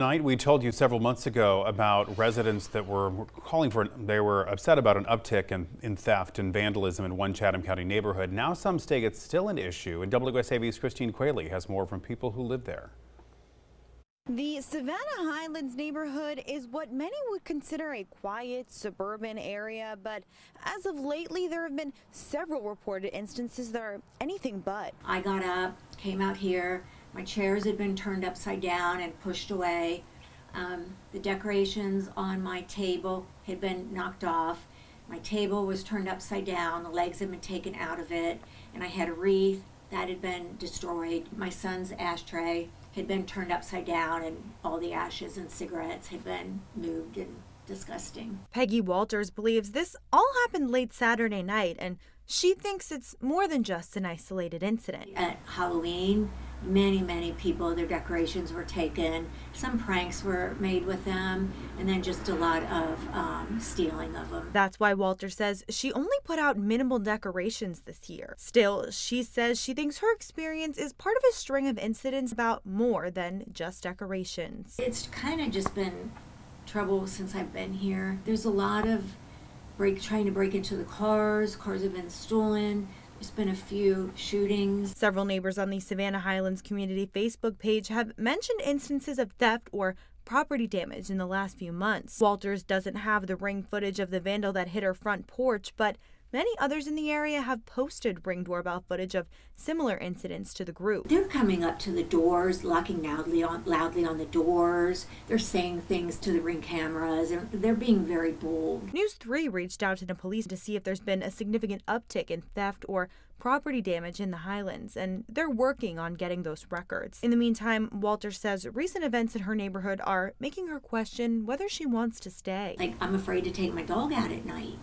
Tonight, we told you several months ago about residents that were they were upset about an uptick in theft and vandalism in one Chatham County neighborhood. Now some say it's still an issue, and WSAV's Christine Qualey has more from people who live there. The Savannah Highlands neighborhood is what many would consider a quiet suburban area, but as of lately, there have been several reported instances that are anything but. I got up, came out here. My chairs had been turned upside down and pushed away. The decorations on my table had been knocked off. My table was turned upside down. The legs had been taken out of it. And I had a wreath that had been destroyed. My son's ashtray had been turned upside down, and all the ashes and cigarettes had been moved, and disgusting. Peggy Walters believes this all happened late Saturday night, and she thinks it's more than just an isolated incident. At Halloween, many people, their decorations were taken. Some pranks were made with them, and then just a lot of stealing of them. That's why Walter says she only put out minimal decorations this year. Still, she says she thinks her experience is part of a string of incidents about more than just decorations. It's kind of just been trouble since I've been here. There's a lot of trying to break into the cars. Cars have been stolen. There's been a few shootings. Several neighbors on the Savannah Highlands community Facebook page have mentioned instances of theft or property damage in the last few months. Walters doesn't have the ring footage of the vandal that hit her front porch, but many others in the area have posted Ring doorbell footage of similar incidents to the group. They're coming up to the doors, knocking loudly on the doors. They're saying things to the Ring cameras, and they're being very bold. News 3 reached out to the police to see if there's been a significant uptick in theft or property damage in the Highlands, and they're working on getting those records. In the meantime, Walter says recent events in her neighborhood are making her question whether she wants to stay. Like, I'm afraid to take my dog out at night.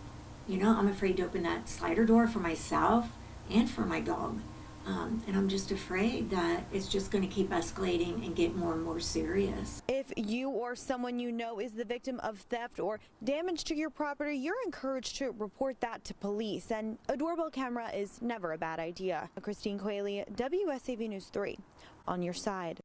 You know, I'm afraid to open that slider door for myself and for my dog. And I'm just afraid that it's just going to keep escalating and get more and more serious. If you or someone you know is the victim of theft or damage to your property, you're encouraged to report that to police. And a doorbell camera is never a bad idea. Christine Qualey, WSAV News 3, on your side.